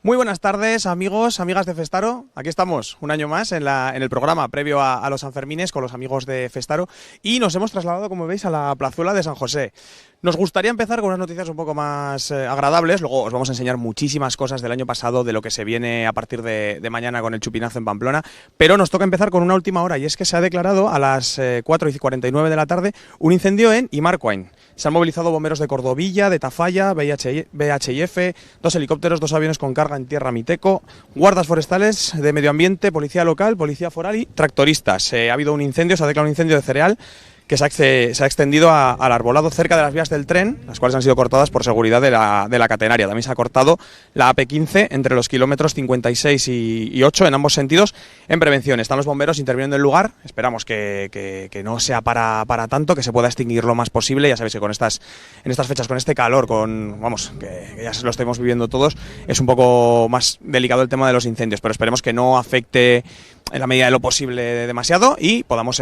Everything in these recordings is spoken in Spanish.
Muy buenas tardes, amigos, amigas de Festaro. Aquí estamos un año más en el programa previo a los Sanfermines con los amigos de Festaro y nos hemos trasladado, como veis, a la plazuela de San José. Nos gustaría empezar con unas noticias un poco más agradables, luego os vamos a enseñar muchísimas cosas del año pasado, de lo que se viene a partir de mañana con el chupinazo en Pamplona, pero nos toca empezar con una última hora y es que se ha declarado a las 4:49 de la tarde un incendio en Imarcoain. Se han movilizado bomberos de Cordovilla, de Tafalla, VHF, 2 helicópteros, 2 aviones con carga en tierra Miteco, guardas forestales de medio ambiente, policía local, policía foral y tractoristas. Ha habido un incendio, se ha declarado un incendio de cereal que se ha extendido al arbolado cerca de las vías del tren, las cuales han sido cortadas por seguridad de la catenaria. También se ha cortado la AP15 entre los kilómetros 56 y 8 en ambos sentidos en prevención. Están los bomberos interviniendo en el lugar, esperamos que no sea para tanto, que se pueda extinguir lo más posible. Ya sabéis que en estas fechas, con este calor, que ya lo estamos viviendo todos, es un poco más delicado el tema de los incendios, pero esperemos que no afecte en la medida de lo posible demasiado y podamos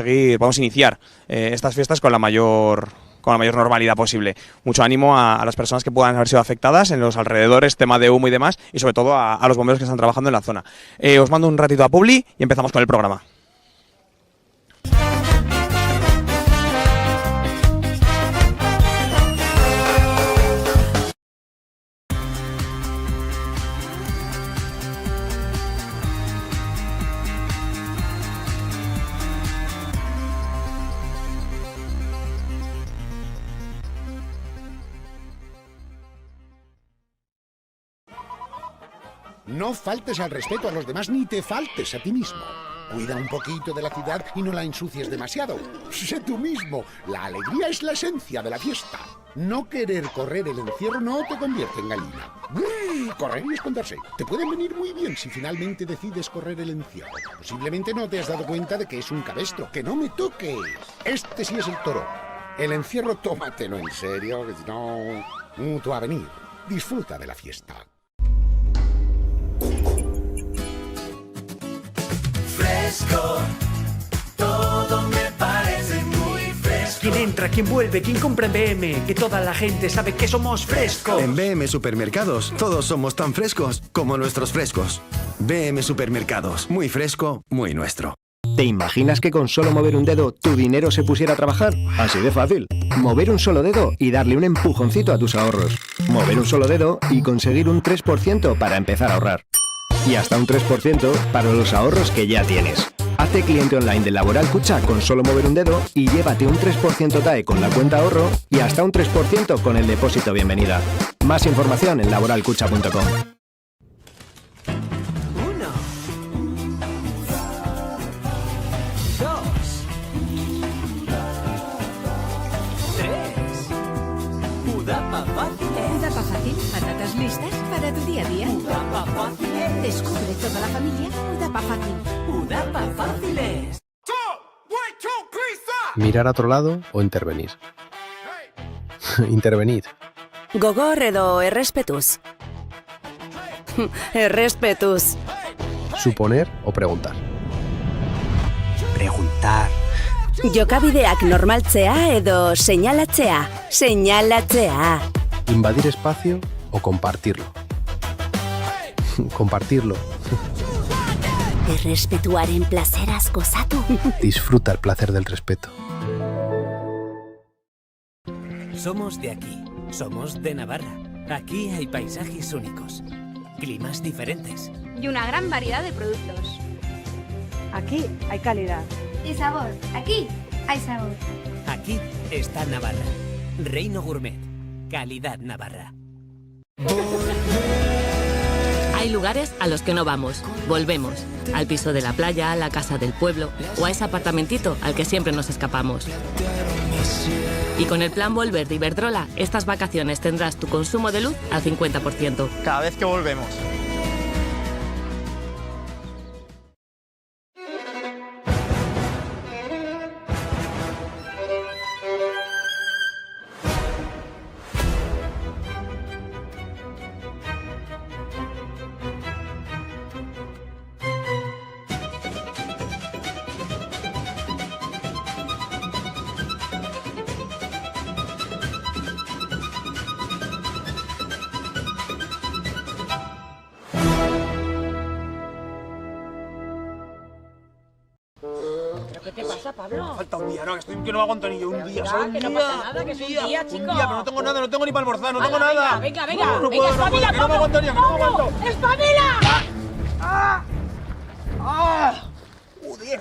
iniciar estas fiestas con la mayor normalidad posible. Mucho ánimo a las personas que puedan haber sido afectadas en los alrededores, tema de humo y demás, y sobre todo a los bomberos que están trabajando en la zona. Os mando un ratito a Publi y empezamos con el programa. No faltes al respeto a los demás ni te faltes a ti mismo. Cuida un poquito de la ciudad y no la ensucies demasiado. Sé tú mismo. La alegría es la esencia de la fiesta. No querer correr el encierro no te convierte en gallina. Correr y esconderse. Te pueden venir muy bien si finalmente decides correr el encierro. Posiblemente no te has dado cuenta de que es un cabestro. ¡Que no me toques! Este sí es el toro. El encierro tómatelo en serio, que si no... tú a venir. Disfruta de la fiesta. Fresco, todo me parece muy fresco. ¿Quién entra, quién vuelve, quién compra en BM? Que toda la gente sabe que somos frescos. En BM Supermercados todos somos tan frescos como nuestros frescos. BM Supermercados, muy fresco, muy nuestro. ¿Te imaginas que con solo mover un dedo tu dinero se pusiera a trabajar? Así de fácil. Mover un solo dedo y darle un empujoncito a tus ahorros. Mover un solo dedo y conseguir un 3% para empezar a ahorrar. Y hasta un 3% para los ahorros que ya tienes. Hazte cliente online de Laboral Kutxa con solo mover un dedo y llévate un 3% TAE con la cuenta ahorro y hasta un 3% con el depósito bienvenida. Más información en laboralkutxa.com. Udapa Fácil. Udapa Fácil, patatas listas para tu día a día. Udapa Fácil. Descubre toda la familia Udapa Fácil. Udapa Fáciles. Mirar a otro lado o intervenir. Intervenid. Gogor edo errespetuz. Errespetuz. Suponer o preguntar. Preguntar. Jokabideak normaltzea edo señalatzea. Señalatzea. Invadir espacio o compartirlo. Compartirlo. Errespetuaren placeraz gozatu. Disfruta el placer del respeto. Somos de aquí, somos de Navarra. Aquí hay paisajes únicos, climas diferentes. Y una gran variedad de productos. Aquí hay calidad. Y sabor. Aquí hay sabor. Aquí está Navarra. Reino Gourmet. Calidad Navarra. Hay lugares a los que no vamos. Volvemos. Al piso de la playa, a la casa del pueblo o a ese apartamentito al que siempre nos escapamos. Y con el plan Volver de Iberdrola, estas vacaciones tendrás tu consumo de luz al 50%. Cada vez que volvemos. falta, Pablo? Falta un día, no, que no me aguanto ni yo un día. Que no pasa nada, que es un día, chico. Un día, pero no tengo nada, no tengo ni para almorzar, no tengo nada. Venga, No puedo, espabila, que no me aguantaría, que no me aguanto. ¡Espabila! Joder.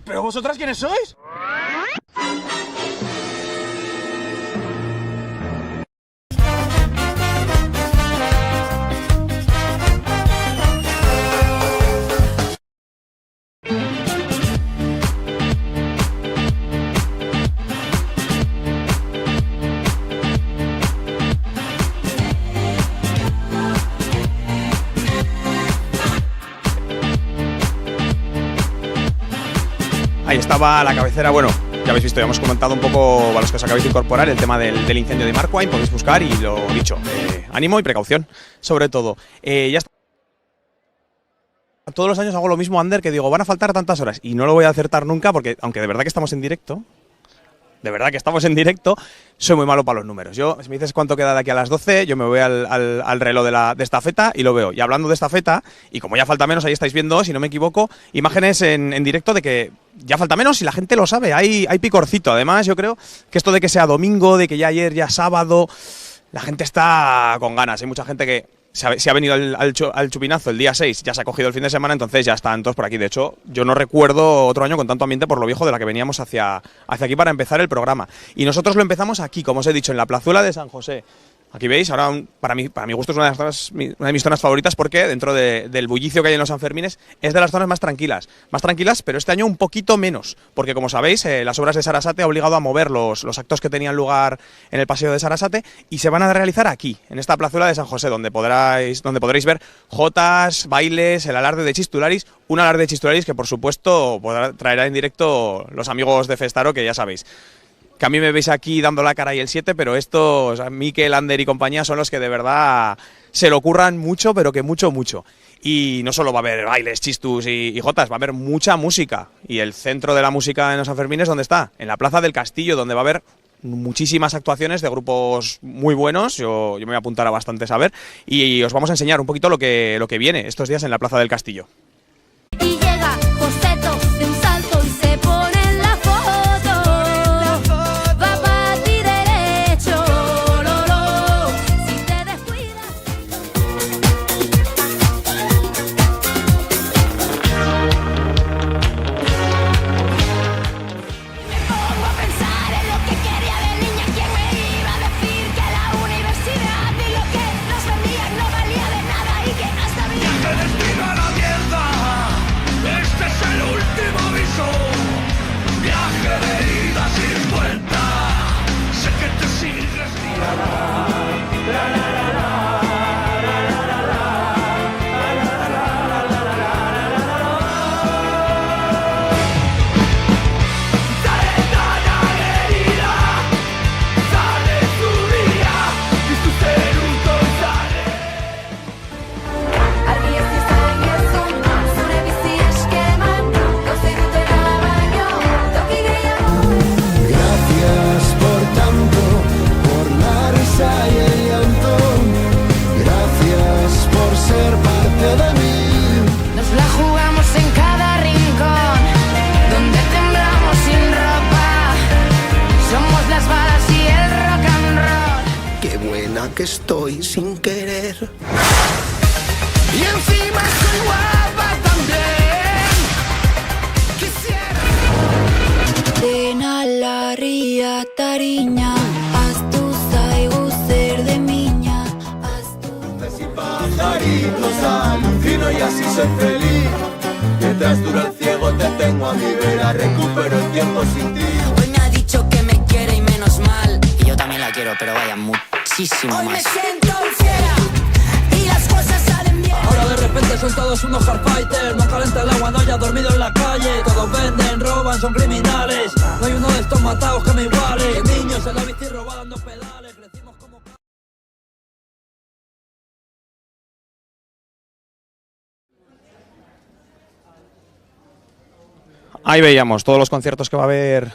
¿Pero vosotras quiénes sois? Ahí estaba la cabecera, bueno, ya habéis visto, ya hemos comentado un poco a los que os acabáis de incorporar el tema del incendio de Markwine, podéis buscar y lo dicho, ánimo y precaución, sobre todo. Ya está. Todos los años hago lo mismo, Ander, que digo, van a faltar tantas horas y no lo voy a acertar nunca porque, aunque de verdad que estamos en directo, soy muy malo para los números. Yo, si me dices cuánto queda de aquí a las 12, yo me voy al reloj de estafeta y lo veo. Y hablando de estafeta, y como ya falta menos, ahí estáis viendo, si no me equivoco, imágenes en directo de que ya falta menos y la gente lo sabe, hay picorcito. Además, yo creo que esto de que sea domingo, de que ya ayer, ya sábado, la gente está con ganas. Hay mucha gente que se ha venido al chupinazo el día 6, ya se ha cogido el fin de semana, entonces ya están todos por aquí. De hecho, yo no recuerdo otro año con tanto ambiente por lo viejo de la que veníamos hacia aquí para empezar el programa. Y nosotros lo empezamos aquí, como os he dicho, en la plazuela de San José. Aquí veis, ahora para mi gusto es una de mis zonas favoritas porque dentro del bullicio que hay en los Sanfermines es de las zonas más tranquilas, pero este año un poquito menos, porque como sabéis, las obras de Sarasate han obligado a mover los actos que tenían lugar en el paseo de Sarasate y se van a realizar aquí, en esta plazuela de San José, donde podréis ver jotas, bailes, el alarde de Chistularis, un alarde de Chistularis que por supuesto traerá en directo los amigos de Festaro, que ya sabéis que a mí me veis aquí dando la cara y el 7, pero estos, Mikel, Ander y compañía, son los que de verdad se lo curran mucho, pero que mucho. Y no solo va a haber bailes, chistus y jotas, va a haber mucha música. Y el centro de la música en los Sanfermines, ¿dónde está? En la Plaza del Castillo, donde va a haber muchísimas actuaciones de grupos muy buenos. Yo me voy a apuntar a bastantes a ver. Y os vamos a enseñar un poquito lo que viene estos días en la Plaza del Castillo. Y llega Joseto de un salto y se pone en la foto. Va para ti derecho, si te descuidas. Me pongo a pensar en lo que quería de niña. ¿Quién me iba a decir que la universidad y lo que nos vendían no valía de nada y que hasta había ¡Te destino a la mierda! Este es el último aviso. Viaje de ida sin vuelta. Sé que te sigues. Gracias por tanto, por la risa y el llanto. Gracias por ser parte de mí. Nos la jugamos en cada rincón, donde temblamos sin ropa. Somos las balas y el rock and roll. Qué buena que estoy sin querer. Y encima soy guapa también. Quisiera. Dena la ría tariña, astuza y ser de miña. Pajaritos alucino y así soy feliz. Mientras dura el ciego te tengo a mi vera. Recupero el tiempo sin ti. Hoy me ha dicho que me quiere y menos mal. Y yo también la quiero, pero vaya muchísimo más. Hoy me siento fiera y las cosas salen bien. Ahora de repente repente son todos unos hardfighters. No calienta el agua, no haya dormido en la calle. Todos venden, roban, son criminales. No hay uno de estos matados que me iguale. Niños en la bici robando pedales. Crecimos como... Ahí veíamos todos los conciertos que va a haber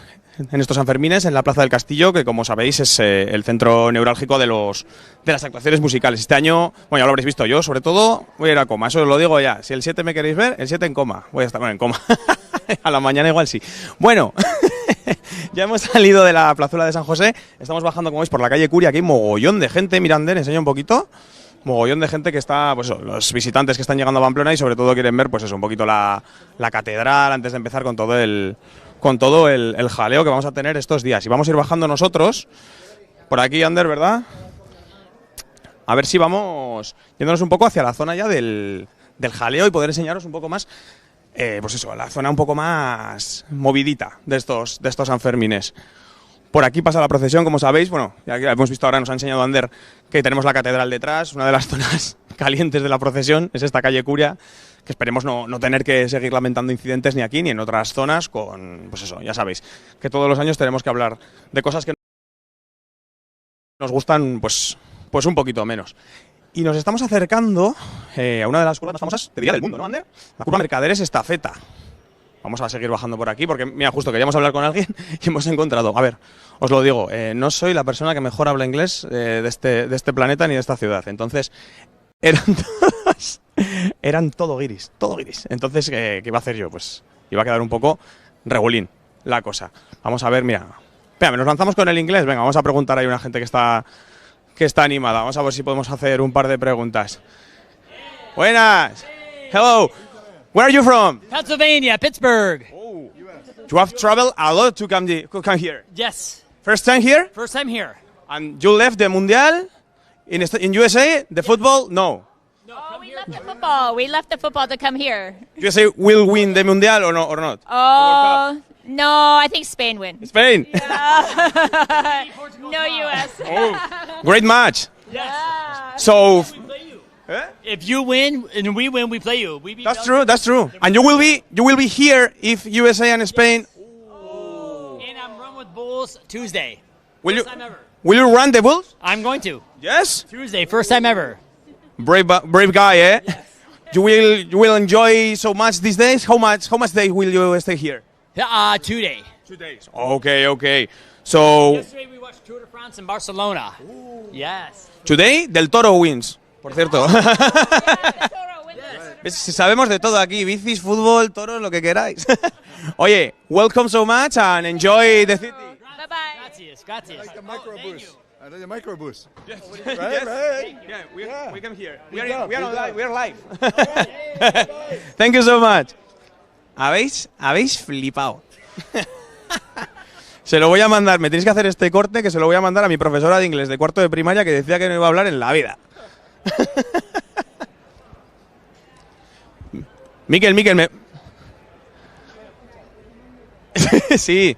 en estos Sanfermines, en la Plaza del Castillo, que como sabéis es el centro neurálgico de las actuaciones musicales. Este año, bueno, ya lo habréis visto yo, sobre todo voy a ir a coma, eso os lo digo ya. Si el 7 me queréis ver, el 7 en coma. Voy a estar en coma. A la mañana igual sí. Bueno, ya hemos salido de la plazuela de San José, estamos bajando, como veis, por la calle Curia, aquí hay mogollón de gente. Mirad, enseño un poquito. Mogollón de gente que está, pues eso, los visitantes que están llegando a Pamplona y sobre todo quieren ver, pues eso, un poquito la catedral antes de empezar con todo el jaleo que vamos a tener estos días. Y vamos a ir bajando nosotros por aquí, Ander, ¿verdad? A ver si vamos yéndonos un poco hacia la zona ya del jaleo y poder enseñaros un poco más, pues eso, la zona un poco más movidita de estos Sanfermines. Por aquí pasa la procesión, como sabéis. Bueno, ya hemos visto ahora, nos ha enseñado Ander que tenemos la catedral detrás. Una de las zonas calientes de la procesión es esta calle Curia, que esperemos no tener que seguir lamentando incidentes ni aquí ni en otras zonas con, pues eso, ya sabéis, que todos los años tenemos que hablar de cosas que nos gustan pues un poquito menos. Y nos estamos acercando a una de las curvas más famosas, te diría, del mundo, ¿no, Ander? La curva Mercaderes Estafeta. Vamos a seguir bajando por aquí porque, mira, justo queríamos hablar con alguien y hemos encontrado. A ver, os lo digo, no soy la persona que mejor habla inglés de este planeta ni de esta ciudad. Entonces, eran todo guiris. Entonces, ¿qué iba a hacer yo? Pues iba a quedar un poco regulín la cosa. Vamos a ver, mira. Espera, nos lanzamos con el inglés. Venga, vamos a preguntar. Hay una gente que está animada. Vamos a ver si podemos hacer un par de preguntas. Buenas. Hello. Where are you from? Pennsylvania, Pittsburgh. Oh. You have traveled a lot to come here. Yes. First time here? First time here. And you left the Mundial in USA? The football? No. Oh, we left the football. We left the football to come here. USA will win the Mundial or not? Oh, no, I think Spain win. Spain? Yeah. No US. Oh, great match. Yeah. So... If you win and we win, we play you. That's true. And you will be here if USA and Spain. And I'm run with Bulls Tuesday. Will you run the Bulls? I'm going to. Yes. Tuesday, first time ever. Brave guy, eh? Yes. You will enjoy so much these days. How much days will you stay here? 2 days. 2 days. Okay. So. Yesterday we watched Tour de France in Barcelona. Ooh. Yes. Today, Del Toro wins. Por cierto. Si sabemos de todo aquí, bicis, fútbol, toros, lo que queráis. Oye, welcome so much and enjoy the city. Bye-bye. Gracias. Like the microbus. I know the microbus. Yes. Right. Yeah, we come here. We are live. Thank you so much. Habéis flipado. Se lo voy a mandar, me tenéis que hacer este corte que se lo voy a mandar a mi profesora de inglés de cuarto de primaria que decía que no iba a hablar en la vida. Miquel, me... Sí.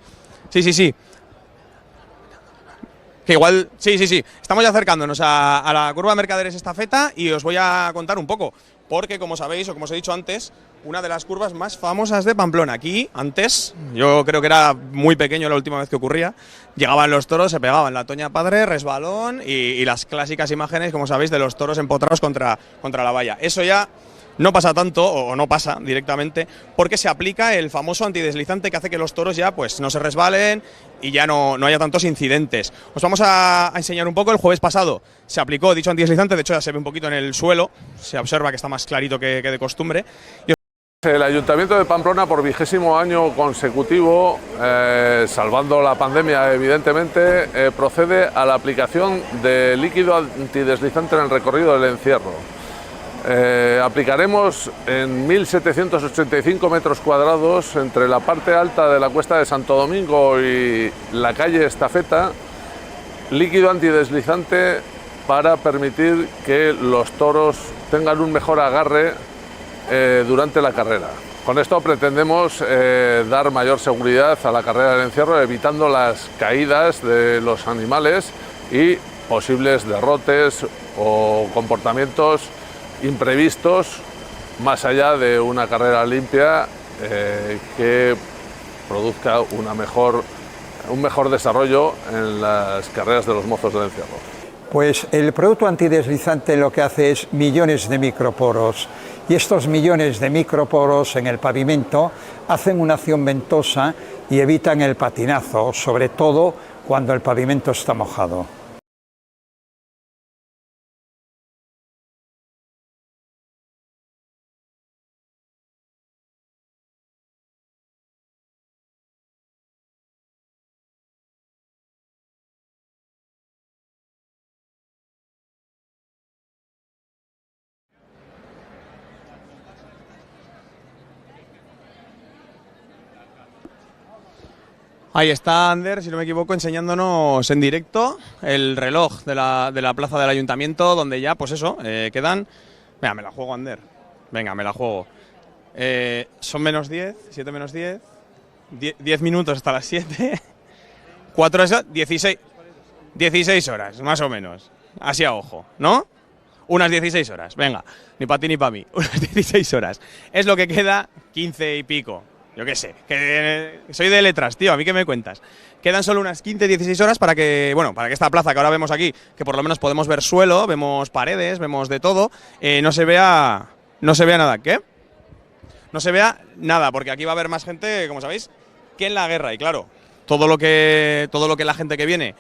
Que igual... Sí. Estamos ya acercándonos a la curva Mercaderes Estafeta y os voy a contar un poco. Porque, como sabéis, o como os he dicho antes, una de las curvas más famosas de Pamplona. Aquí, antes, yo creo que era muy pequeño la última vez que ocurría, llegaban los toros, se pegaban la Toña Padre, resbalón y las clásicas imágenes, como sabéis, de los toros empotrados contra la valla. Eso ya no pasa tanto, o no pasa directamente, porque se aplica el famoso antideslizante que hace que los toros ya pues no se resbalen y ya no haya tantos incidentes. Os vamos a enseñar un poco. El jueves pasado se aplicó dicho antideslizante, de hecho ya se ve un poquito en el suelo, se observa que está más clarito que de costumbre. El Ayuntamiento de Pamplona, por 20º año consecutivo, salvando la pandemia evidentemente, procede a la aplicación de líquido antideslizante en el recorrido del encierro. Aplicaremos en 1.785 metros cuadrados entre la parte alta de la cuesta de Santo Domingo y la calle Estafeta, líquido antideslizante para permitir que los toros tengan un mejor agarre durante la carrera. Con esto pretendemos dar mayor seguridad a la carrera del encierro, evitando las caídas de los animales y posibles derrotes o comportamientos imprevistos más allá de una carrera limpia que produzca un mejor desarrollo en las carreras de los mozos del encierro. Pues el producto antideslizante lo que hace es millones de microporos, y estos millones de microporos en el pavimento hacen una acción ventosa y evitan el patinazo, sobre todo cuando el pavimento está mojado. Ahí está Ander, si no me equivoco, enseñándonos en directo el reloj de la plaza del ayuntamiento, donde ya, pues eso, quedan... Venga, me la juego, Ander. Venga, me la juego. Son menos 10, 7 menos 10, 10 minutos hasta las 7, 4 horas, 16 horas, más o menos. Así a ojo, ¿no? Unas 16 horas, venga, ni para ti ni para mí, unas 16 horas. Es lo que queda, 15 y pico. Yo qué sé, que soy de letras, tío, ¿a mí qué me cuentas? Quedan solo unas 15-16 horas para que esta plaza que ahora vemos aquí, que por lo menos podemos ver suelo, vemos paredes, vemos de todo, no se vea nada. ¿Qué? No se vea nada, porque aquí va a haber más gente, como sabéis, que en la guerra. Y claro, todo lo que la gente que viene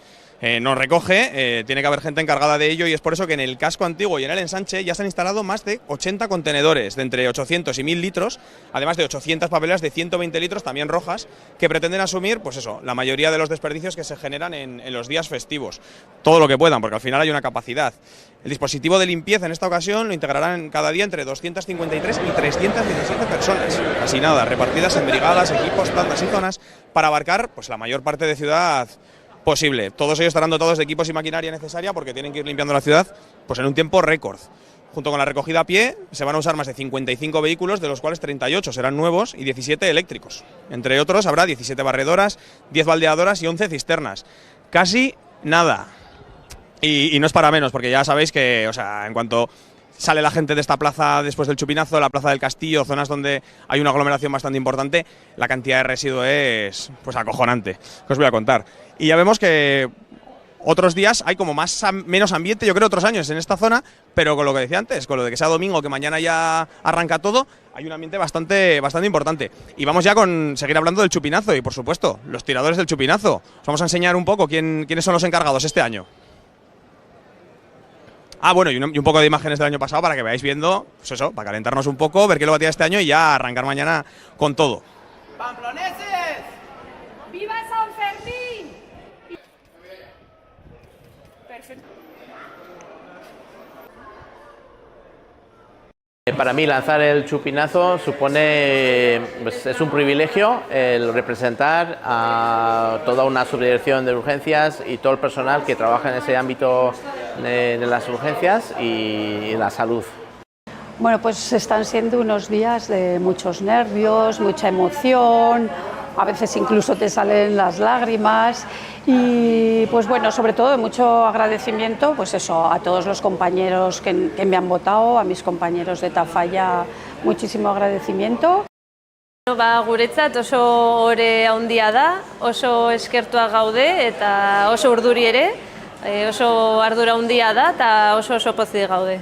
nos recoge, tiene que haber gente encargada de ello, y es por eso que en el casco antiguo y en el ensanche ya se han instalado más de 80 contenedores de entre 800 y 1000 litros, además de 800 papeleras de 120 litros, también rojas, que pretenden asumir, pues eso, la mayoría de los desperdicios que se generan en los días festivos. Todo lo que puedan, porque al final hay una capacidad. El dispositivo de limpieza en esta ocasión lo integrarán cada día entre 253 y 317 personas, casi nada, repartidas en brigadas, equipos, tandas y zonas, para abarcar pues la mayor parte de ciudad posible. Todos ellos estarán dotados de equipos y maquinaria necesaria porque tienen que ir limpiando la ciudad pues en un tiempo récord. Junto con la recogida a pie se van a usar más de 55 vehículos, de los cuales 38 serán nuevos y 17 eléctricos. Entre otros habrá 17 barredoras, 10 baldeadoras y 11 cisternas. Casi nada. Y no es para menos, porque ya sabéis que, o sea, en cuanto sale la gente de esta plaza después del Chupinazo, la Plaza del Castillo, zonas donde hay una aglomeración bastante importante, la cantidad de residuos es pues acojonante, que os voy a contar. Y ya vemos que otros días hay como menos ambiente, yo creo, otros años en esta zona, pero con lo que decía antes, con lo de que sea domingo, que mañana ya arranca todo, hay un ambiente bastante importante. Y vamos ya con seguir hablando del Chupinazo y, por supuesto, los tiradores del Chupinazo. Os vamos a enseñar un poco quiénes son los encargados este año. Ah, bueno, y un poco de imágenes del año pasado para que veáis viendo, pues eso, para calentarnos un poco, ver qué lo batía este año y ya arrancar mañana con todo. ¡Pamploneses! ¡Viva San Fermín! Perfecto. Para mí lanzar el Chupinazo supone, pues, es un privilegio el representar a toda una subdirección de urgencias y todo el personal que trabaja en ese ámbito de las urgencias y la salud. Bueno, pues están siendo unos días de muchos nervios, mucha emoción, a veces incluso te salen las lágrimas y pues bueno, sobre todo mucho agradecimiento pues eso, a todos los compañeros que me han votado, a mis compañeros de Tafalla, muchísimo agradecimiento. Guretzat oso ore handia da, oso eskertuak gaude eta oso urduri ere, oso ardura handia da eta oso pozik gaude.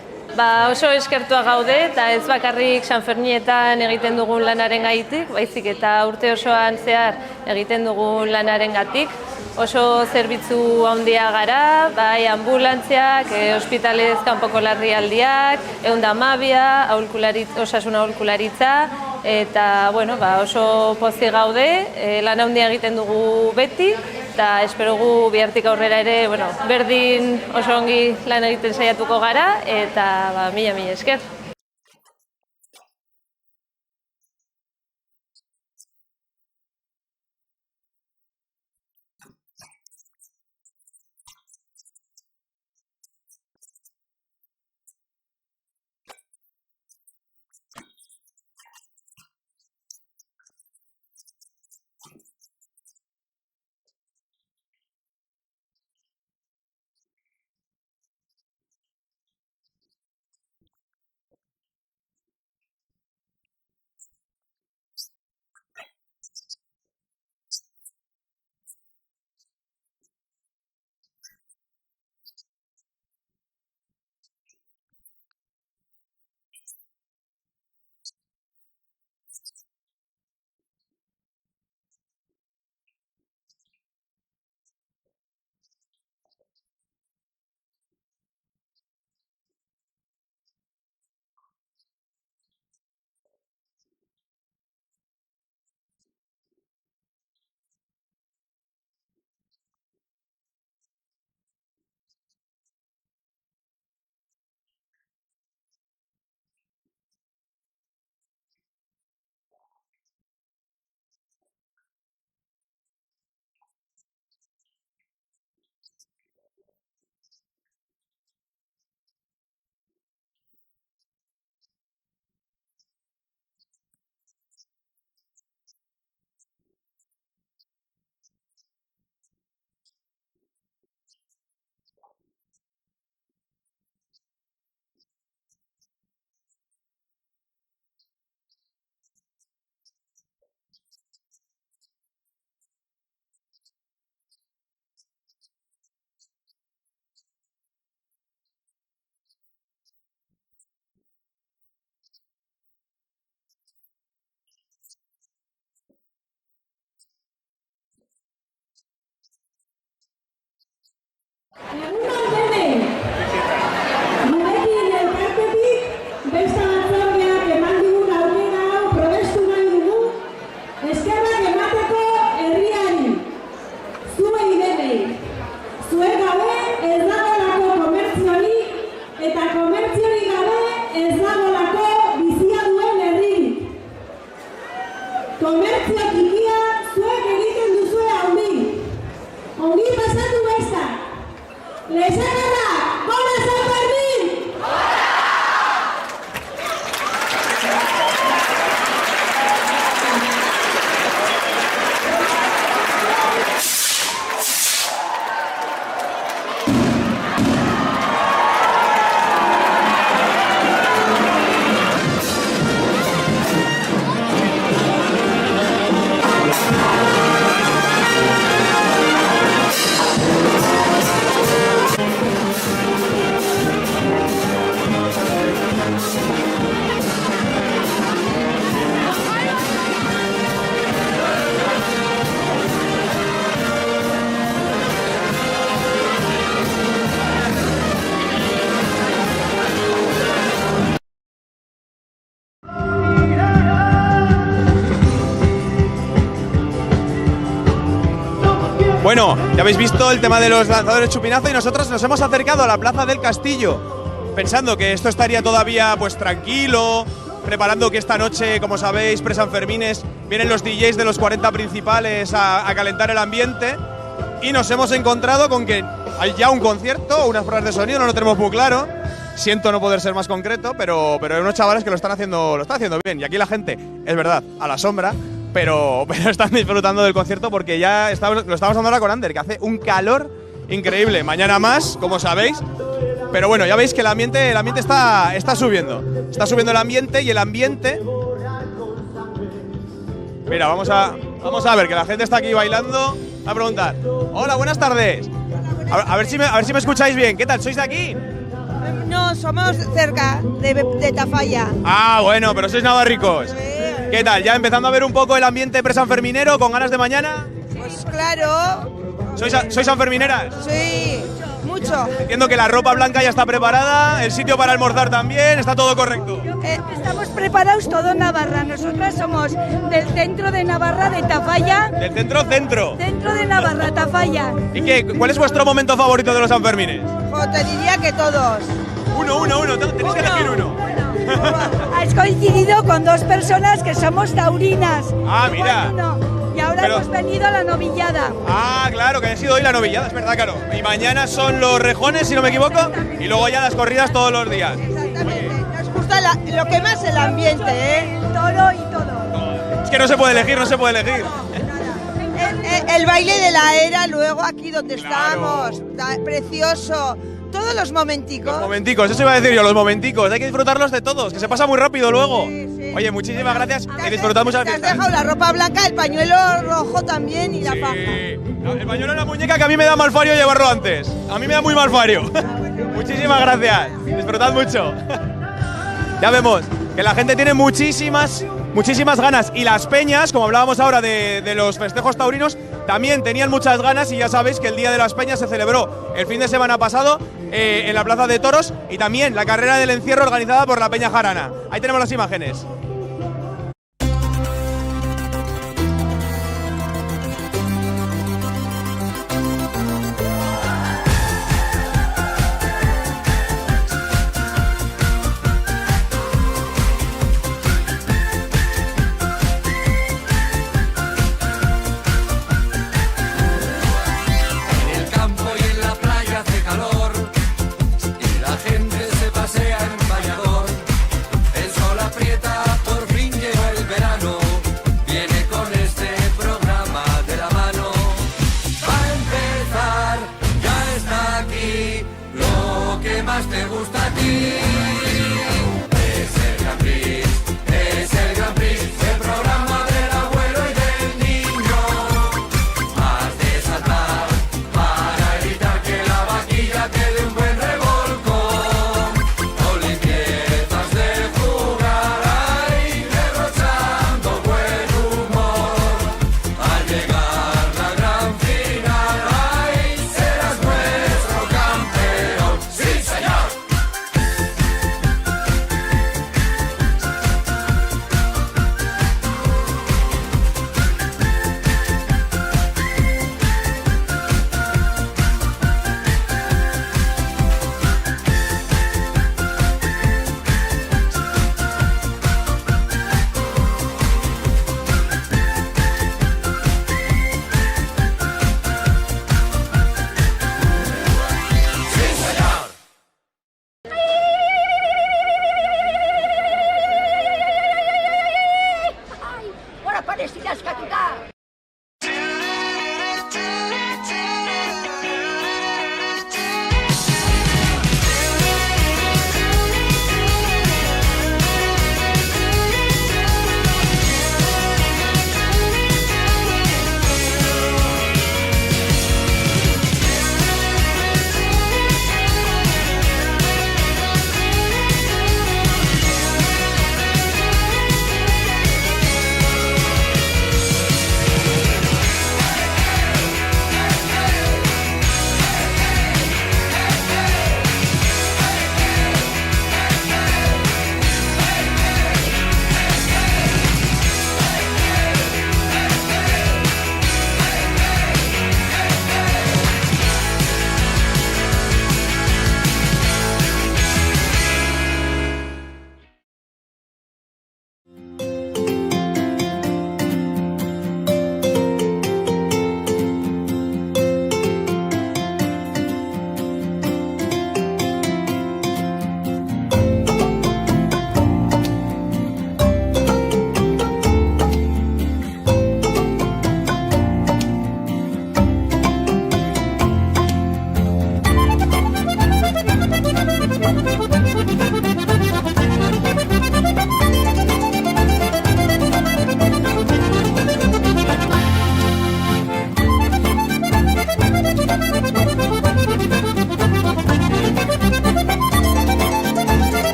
Oso eskertuak gaude eta ez bakarrik Sanferminetan egiten dugun lanaren gaitik, baizik eta urte osoan zehar egiten dugun lanaren gatik. Oso zerbitzu handia gara, bai ambulantziak, ospitalez kanpoko larrialdiak, 112, osasun aholkularitza, eta bueno, oso pozik gaude, lan handia egiten dugu beti, eta espero gu bihartik aurrera ere, berdin oso ongi lan egiten saiatuko gara, eta mila esker. komertzioak ikia zuek egiten duzue handi. Ongi pasatu besta. Lesakarrak, gora San Fermin! Bueno, ya habéis visto el tema de los lanzadores chupinazo y nosotros nos hemos acercado a la Plaza del Castillo pensando que esto estaría todavía pues tranquilo, preparando que esta noche, como sabéis, pre-Sanfermines, vienen los DJs de los 40 principales a calentar el ambiente y nos hemos encontrado con que hay ya un concierto, unas pruebas de sonido, no lo tenemos muy claro. Siento no poder ser más concreto, pero hay unos chavales que lo están haciendo bien. Y aquí la gente, es verdad, a la sombra, pero están disfrutando del concierto porque ya lo estamos dando ahora con Ander, que hace un calor increíble. Mañana más, como sabéis. Pero bueno, ya veis que el ambiente está subiendo. Está subiendo el ambiente y el ambiente… Mira, vamos a ver, que la gente está aquí bailando. A preguntar. Hola, buenas tardes. A ver si me escucháis bien. ¿Qué tal? ¿Sois de aquí? No, somos cerca de Tafalla. Ah, bueno, pero sois navarricos. ¿Qué tal? ¿Ya empezando a ver un poco el ambiente pre-sanferminero con ganas de mañana? Pues claro. ¿Sois sanfermineras? Sí, mucho. Entiendo que la ropa blanca ya está preparada, el sitio para almorzar también, está todo correcto. Estamos preparados todo en Navarra. Nosotras somos del centro de Navarra, de Tafalla. ¿Del centro? Centro de Navarra, Tafalla. ¿Y qué? ¿Cuál es vuestro momento favorito de los Sanfermines? Te diría que todos. Uno. Tenéis que elegir uno. Has coincidido con dos personas que somos taurinas. Ah, mira. Y ahora hemos venido a la novillada. Ah, claro, que ha sido hoy la novillada, es verdad, claro. Y mañana son los rejones, si no me equivoco, y luego ya las corridas todos los días. Exactamente. Nos gusta lo que más el ambiente, ¿eh? Toro y todo. Es que no se puede elegir. El baile de la era, luego aquí donde estamos, precioso. Todos los momenticos. Los momenticos, eso iba a decir yo, los momenticos. Hay que disfrutarlos de todos, que se pasa muy rápido luego. Sí. Oye, muchísimas gracias y disfrutad mucho la fiesta. fiesta. Te has dejado la ropa blanca, el pañuelo rojo también y la faja. El pañuelo en la muñeca, que a mí me da mal fario llevarlo antes. A mí me da muy mal fario. Muchísimas gracias. Disfrutad mucho. Ya vemos que la gente tiene muchísimas ganas. Y las peñas, como hablábamos ahora de los festejos taurinos, también tenían muchas ganas. Y ya sabéis que el Día de las Peñas se celebró el fin de semana pasado en la Plaza de Toros. Y también la carrera del encierro organizada por la Peña Jarana. Ahí tenemos las imágenes. Aprieta tómbola!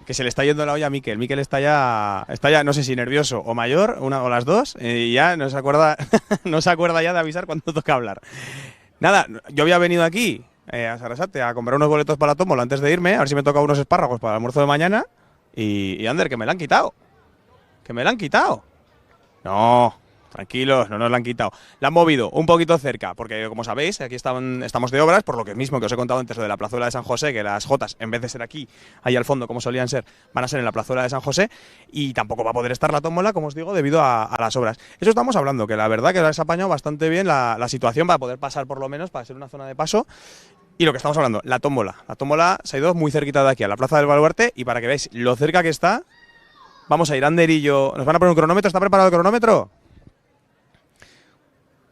Que se le está yendo la olla a Mikel. Mikel está ya, no sé si nervioso o mayor, una o las dos, y ya no se acuerda, no se acuerda ya de avisar cuando toca hablar. Nada, yo había venido aquí a Sarasate a comprar unos boletos para la tómbola antes de irme, a ver si me toca unos espárragos para el almuerzo de mañana, y Ander, que me la han quitado. Que me la han quitado. No, tranquilos, no nos la han quitado. La han movido un poquito cerca, porque como sabéis, aquí estamos de obras, por lo que mismo que os he contado antes de la plazuela de San José, que las jotas, en vez de ser aquí, ahí al fondo, como solían ser, van a ser en la plazuela de San José, y tampoco va a poder estar la tómbola, como os digo, debido a las obras. Eso estamos hablando, que la verdad que has apañado bastante bien la situación para poder pasar, por lo menos, para ser una zona de paso. Y lo que estamos hablando, la tómbola. La tómbola se ha ido muy cerquita de aquí, a la Plaza del Baluarte, y para que veáis lo cerca que está, vamos a ir, Ander y yo. ¿Nos van a poner un cronómetro? ¿Está preparado el cronómetro?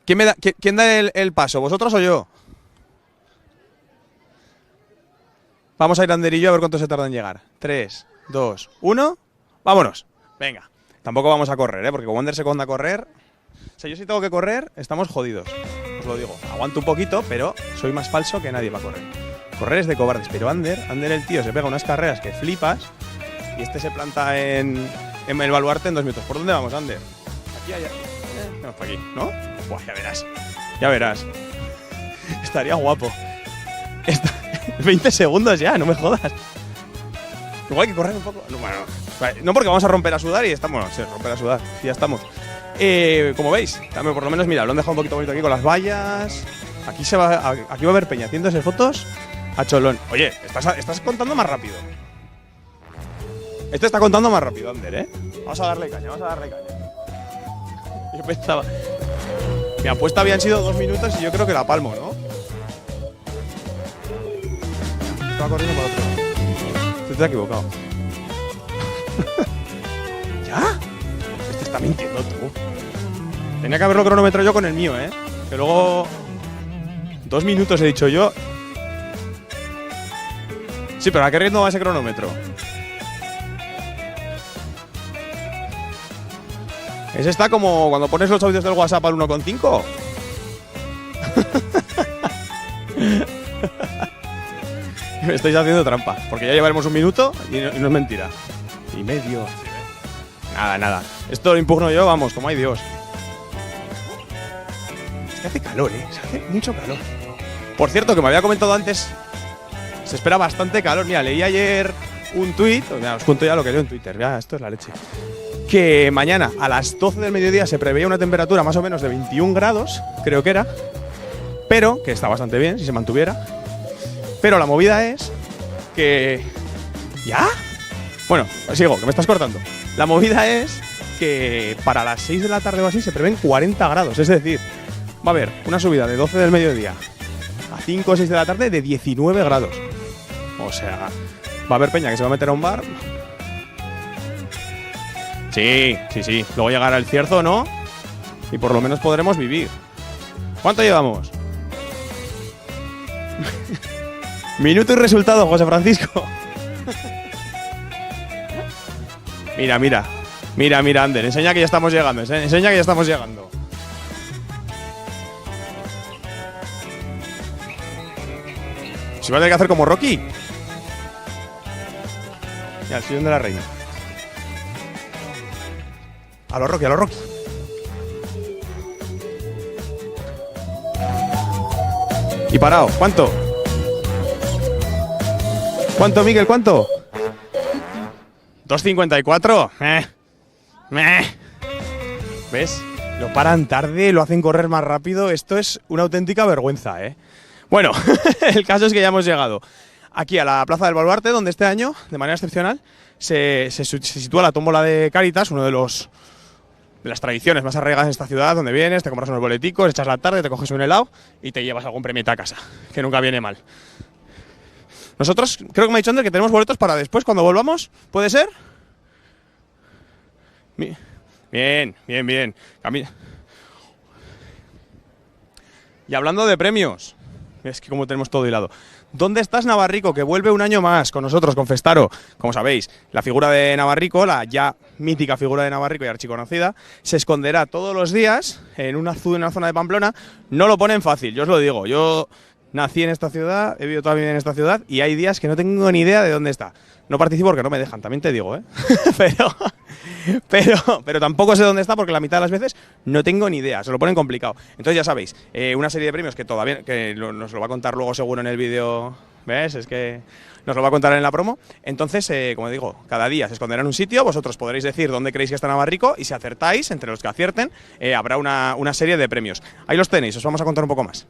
¿Quién da el paso? ¿Vosotros o yo? Vamos a ir, Ander y yo, a ver cuánto se tarda en llegar. 3, 2, 1, ¡vámonos! Venga, tampoco vamos a correr, porque como Ander se conda a correr... O sea, yo si tengo que correr, estamos jodidos. Os lo digo, aguanto un poquito, pero soy más falso que nadie para correr. Correr es de cobardes, pero Ander el tío se pega unas carreras que flipas, y este se planta en el Baluarte en 2 minutos. ¿Por dónde vamos, Ander? Aquí, allá. No, por aquí, ¿no? Buah, ya verás. Ya verás. Estaría guapo. 20 segundos ya, no me jodas. Igual hay que correr un poco. No, bueno, no porque vamos a romper a sudar y estamos. Bueno, sí, romper a sudar. Sí, ya estamos. Como veis, también por lo menos, mira, lo han dejado un poquito bonito aquí con las vallas. Aquí va a haber peña haciéndose fotos a cholón. Oye, estás contando más rápido. Este está contando más rápido, Ander, ¿eh? Vamos a darle caña, vamos a darle caña. Yo pensaba... Mi apuesta habían sido 2 minutos y yo creo que la palmo, ¿no? Estaba corriendo para otro lado. Te has equivocado. ¿Ya? Este está mintiendo tú. Tenía que haberlo cronometrado yo con el mío, ¿eh? Que luego... 2 minutos he dicho yo. Sí, pero ¿a qué ritmo va ese cronómetro? Ese está como cuando pones los audios del WhatsApp al 1,5. Me estáis haciendo trampa, porque ya llevaremos 1 minuto y no es mentira. Y medio. Nada. Esto lo impugno yo, vamos, como hay Dios. Es que hace calor, ¿eh? Se hace mucho calor. Por cierto, que me había comentado antes, se espera bastante calor. Mira, leí ayer un tuit, os cuento ya lo que leo en Twitter, ya, esto es la leche. Que mañana a las 12 del mediodía se preveía una temperatura más o menos de 21 grados, creo que era, pero que está bastante bien si se mantuviera. Pero la movida es que... ¿Ya? Bueno, sigo, que me estás cortando. La movida es que para las 6 de la tarde o así se prevén 40 grados, es decir, va a haber una subida de 12 del mediodía a 5 o 6 de la tarde de 19 grados. O sea, va a haber peña que se va a meter a un bar. Sí. Luego llegará el cierzo, ¿no? Y por lo menos podremos vivir. ¿Cuánto llevamos? Minuto y resultado, José Francisco. Mira, Ander. Enseña que ya estamos llegando. Enseña que ya estamos llegando. ¿Se va a tener que hacer como Rocky? Ya, el sillón de la reina. A lo Rocky. Y parado. ¿Cuánto? ¿Cuánto, Miguel? ¿Cuánto? 2.54. ¿Ves? Lo paran tarde, lo hacen correr más rápido. Esto es una auténtica vergüenza, ¿eh? Bueno, el caso es que ya hemos llegado aquí a la Plaza del Baluarte, donde este año, de manera excepcional, se sitúa la tómbola de Cáritas, uno de las tradiciones más arraigadas en esta ciudad, donde vienes, te compras unos boleticos, echas la tarde, te coges un helado y te llevas algún premio a casa, que nunca viene mal. Nosotros, creo que me ha dicho Ander que tenemos boletos para después, cuando volvamos, ¿puede ser? Bien. Y hablando de premios, es que como tenemos todo hilado. ¿Dónde estás, Navarrico? Que vuelve un año más con nosotros, con Festaro. Como sabéis, la figura de Navarrico, la ya mítica figura de Navarrico y archiconocida, se esconderá todos los días en una zona de Pamplona. No lo ponen fácil, yo os lo digo. Yo nací en esta ciudad, he vivido toda mi vida en esta ciudad y hay días que no tengo ni idea de dónde está. No participo porque no me dejan, también te digo, ¿eh? pero tampoco sé dónde está porque la mitad de las veces no tengo ni idea, se lo ponen complicado. Entonces ya sabéis, una serie de premios que todavía nos lo va a contar luego seguro en el vídeo, ¿ves? Es que nos lo va a contar en la promo. Entonces, como digo, cada día se esconderá en un sitio, vosotros podréis decir dónde creéis que está Navarrico y si acertáis, entre los que acierten, habrá una serie de premios. Ahí los tenéis, os vamos a contar un poco más.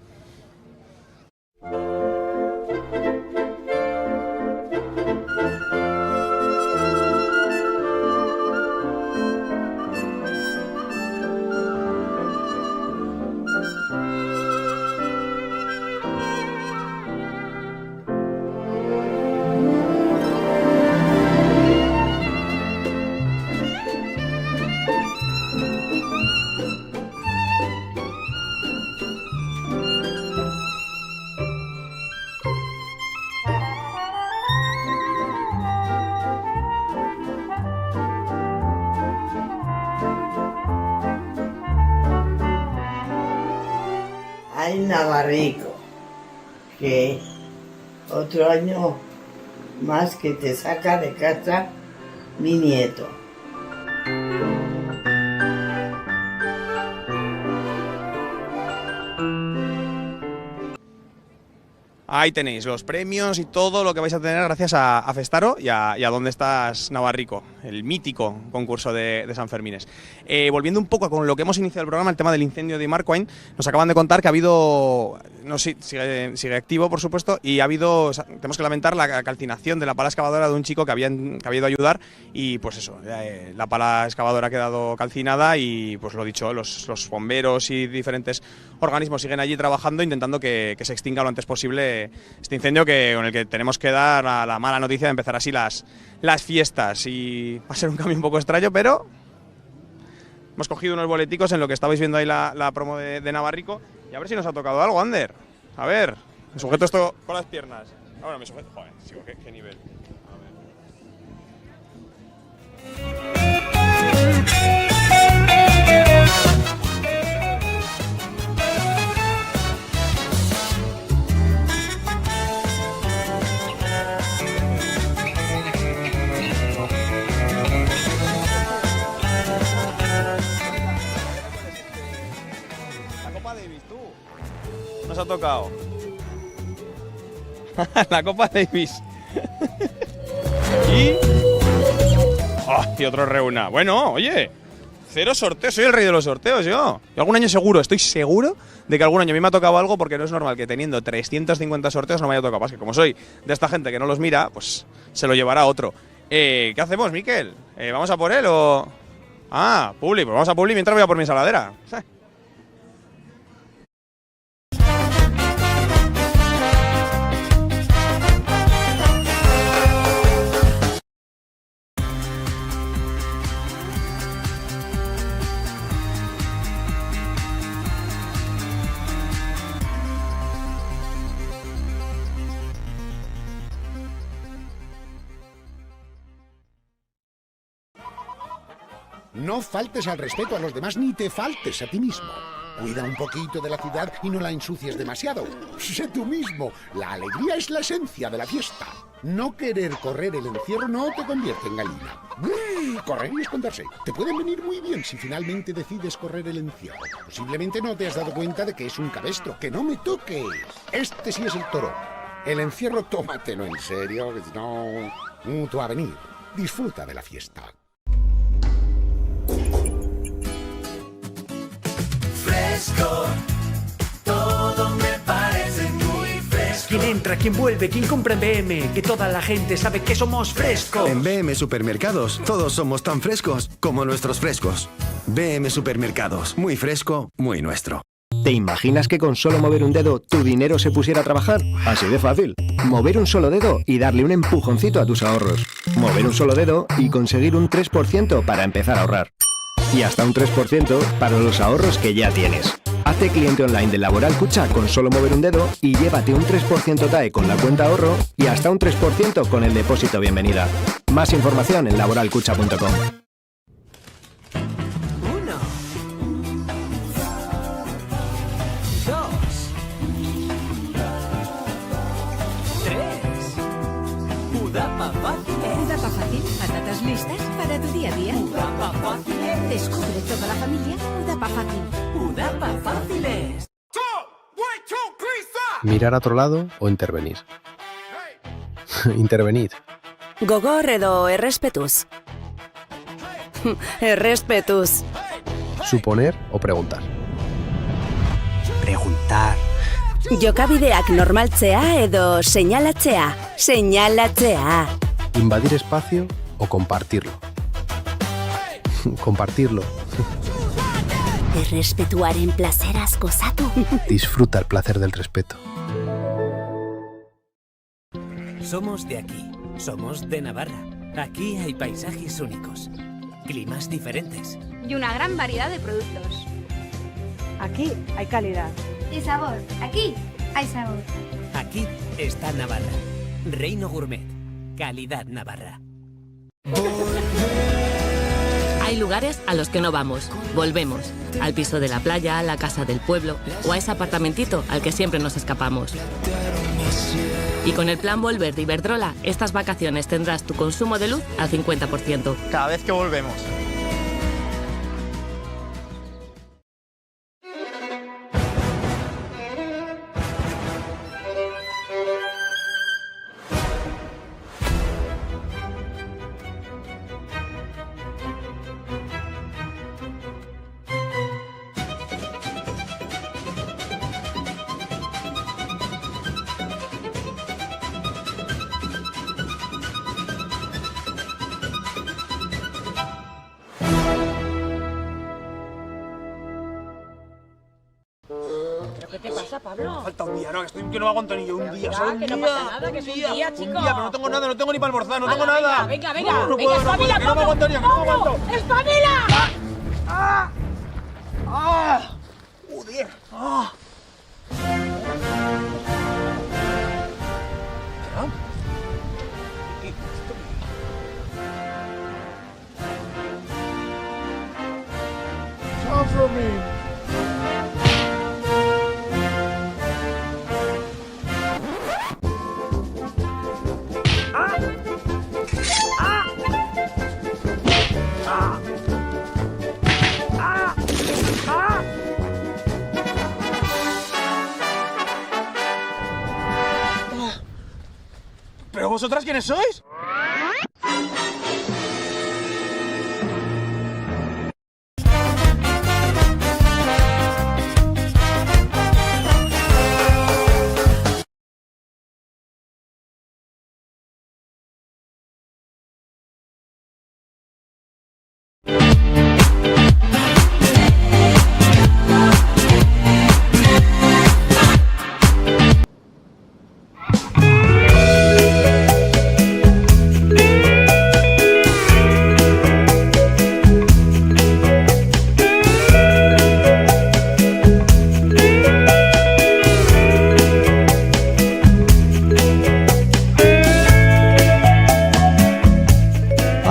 Ay, Navarrico, que otro año más que te saca de casa mi nieto. Ahí tenéis los premios y todo lo que vais a tener gracias a Festaro y a Dónde estás, Navarrico, el mítico concurso de San Fermines. Volviendo un poco con lo que hemos iniciado el programa, el tema del incendio de Marcoain, nos acaban de contar que ha habido, no sé, sigue activo por supuesto, y tenemos que lamentar la calcinación de la pala excavadora de un chico que había ido a ayudar y pues eso, la pala excavadora ha quedado calcinada y pues lo dicho, los bomberos y diferentes organismos siguen allí trabajando intentando que se extinga lo antes posible este incendio con el que tenemos que dar la mala noticia de empezar así las fiestas. Y va a ser un cambio un poco extraño, pero hemos cogido unos boleticos en lo que estabais viendo ahí la promo de Navarrico y a ver si nos ha tocado algo, Ander. A ver, me sujeto esto con las piernas. Ahora me sujeto, joder, chico, qué nivel. tocado. La Copa Davis. Y otro reúna. Bueno, oye, 0 sorteos. Soy el rey de los sorteos, yo. Y algún año seguro, estoy seguro de que algún año a mí me ha tocado algo, porque no es normal que teniendo 350 sorteos no me haya tocado. Más que como soy de esta gente que no los mira, pues se lo llevará otro. ¿Qué hacemos, Miquel? ¿Vamos a por él o...? Ah, Publi, pues vamos a Publi mientras voy a por mi ensaladera. No faltes al respeto a los demás ni te faltes a ti mismo. Cuida un poquito de la ciudad y no la ensucies demasiado. Sé tú mismo. La alegría es la esencia de la fiesta. No querer correr el encierro no te convierte en gallina. Correr y esconderse. Te pueden venir muy bien si finalmente decides correr el encierro. Posiblemente no te has dado cuenta de que es un cabestro. ¡Que no me toques! Este sí es el toro. El encierro tómatelo en serio. No, tú a venir. Disfruta de la fiesta. Fresco, todo me parece muy fresco. ¿Quién entra, quién vuelve, quién compra en BM? Que toda la gente sabe que somos frescos. En BM Supermercados todos somos tan frescos como nuestros frescos. BM Supermercados, muy fresco, muy nuestro. ¿Te imaginas que con solo mover un dedo tu dinero se pusiera a trabajar? Así de fácil. Mover un solo dedo y darle un empujoncito a tus ahorros. Mover un solo dedo y conseguir un 3% para empezar a ahorrar. Y hasta un 3% para los ahorros que ya tienes. Hazte cliente online de Laboral Cucha con solo mover un dedo y llévate un 3% TAE con la cuenta ahorro y hasta un 3% con el depósito bienvenida. Más información en laboralcucha.com. 1, 2, 3. Udapa Fácil. Udapa Fácil. Patatas listas para tu día a día. Udapa Fácil. Descubre toda la familia Udapa Fácil. Udapa Fáciles. Mirar a otro lado o intervenir. Intervenid. Gogor edo errespetuz. Errespetuz. Suponer o preguntar. Preguntar. Jokabideak normaltzea edo señalatzea. Señalatzea. Invadir espacio o compartirlo. Compartirlo. Errespetuaren placeraz gozatu. Disfruta el placer del respeto. Somos de aquí, somos de Navarra. Aquí hay paisajes únicos, climas diferentes. Y una gran variedad de productos. Aquí hay calidad. Y sabor. Aquí hay sabor. Aquí está Navarra. Reino Gourmet. Calidad Navarra. Hay lugares a los que no vamos. Volvemos. Al piso de la playa, a la casa del pueblo o a ese apartamentito al que siempre nos escapamos. Y con el plan Volver de Iberdrola, estas vacaciones tendrás tu consumo de luz al 50%. Cada vez que volvemos. ¿Qué te pasa, Pablo? Falta un día, no, que no aguanto ni yo un día. Ya, que no pasa nada, que es un día, chico. Un día, pero no tengo nada, no tengo ni para almorzar, no tengo Venga, nada. venga, No venga, espabila, que no me aguanto ni, que no me aguanto. ¡Espabila! Joder. Come from me. vosotras quiénes sois?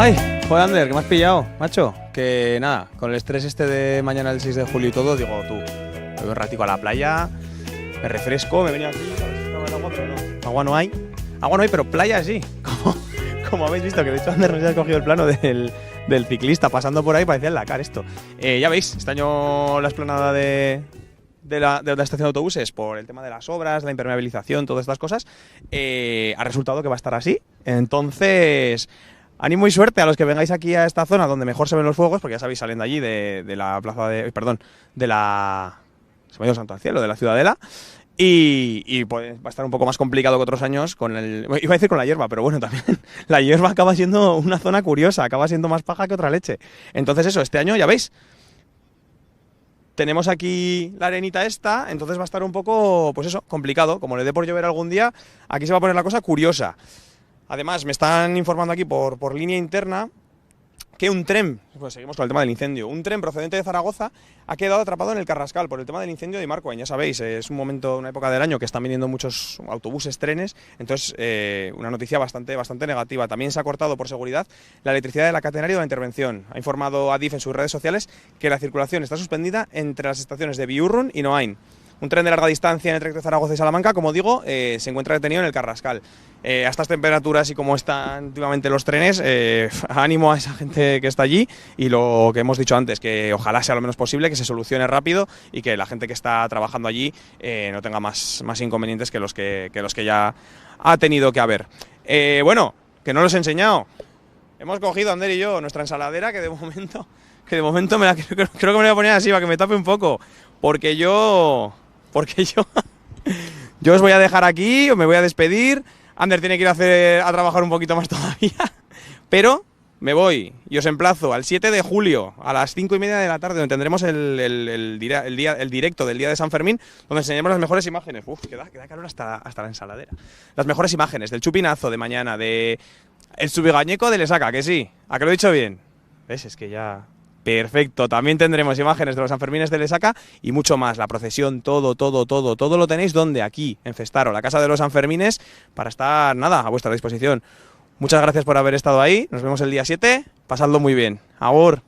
Ay, joder, Ander, que me has pillado, macho. Que nada, con el estrés este de mañana el 6 de julio y todo, digo, tú, me voy un ratico a la playa, me refresco, me venía aquí, a ver si estaba el agua, pero no. Agua no hay. Agua no hay, pero playa sí. Como habéis visto, que de hecho Ander nos ha cogido el plano del ciclista pasando por ahí, parecía el Dakar esto. Ya veis, este año la explanada de la estación de autobuses, por el tema de las obras, la impermeabilización, todas estas cosas, ha resultado que va a estar así. Entonces, ánimo y suerte a los que vengáis aquí a esta zona donde mejor se ven los fuegos, porque ya sabéis, salen de allí, de la plaza de... Perdón, de la... Se me ha ido santo al cielo, de la Ciudadela. Y pues va a estar un poco más complicado que otros años con el... Iba a decir con la hierba, pero bueno, también la hierba acaba siendo una zona curiosa, acaba siendo más paja que otra leche. Entonces eso, este año, ya veis, tenemos aquí la arenita esta, entonces va a estar un poco, pues eso, complicado. Como le dé por llover algún día, aquí se va a poner la cosa curiosa. Además, me están informando aquí por línea interna que un tren, pues seguimos con el tema del incendio, un tren procedente de Zaragoza ha quedado atrapado en el Carrascal por el tema del incendio de Marcoain. Ya sabéis, es un momento, una época del año que están viniendo muchos autobuses, trenes, entonces una noticia bastante negativa. También se ha cortado por seguridad la electricidad de la catenaria de la intervención. Ha informado Adif en sus redes sociales que la circulación está suspendida entre las estaciones de Biurrun y Noain. Un tren de larga distancia en el trayecto de Zaragoza y Salamanca, como digo, se encuentra detenido en el Carrascal. A estas temperaturas y como están últimamente los trenes, ánimo a esa gente que está allí y lo que hemos dicho antes, que ojalá sea lo menos posible, que se solucione rápido y que la gente que está trabajando allí no tenga más inconvenientes que los que ya ha tenido que haber. Bueno, que no los he enseñado. Hemos cogido, Ander y yo, nuestra ensaladera, que de momento creo que me la voy a poner así para que me tape un poco, porque yo os voy a dejar aquí, os me voy a despedir. Ander tiene que ir a trabajar un poquito más todavía, pero me voy y os emplazo al 7 de julio a las 5:30 de la tarde, donde tendremos el directo del día de San Fermín, donde enseñaremos las mejores imágenes. Uf, queda calor hasta la ensaladera. Las mejores imágenes del chupinazo de mañana, de el subigañeco de Lesaca, que sí, ¿a que lo he dicho bien? ¿Ves? Es que ya... Perfecto, también tendremos imágenes de los Sanfermines de Lesaca y mucho más, la procesión, todo lo tenéis donde, aquí, en Festaro, la casa de los Sanfermines, para estar, nada, a vuestra disposición. Muchas gracias por haber estado ahí, nos vemos el día 7, pasadlo muy bien. Agur.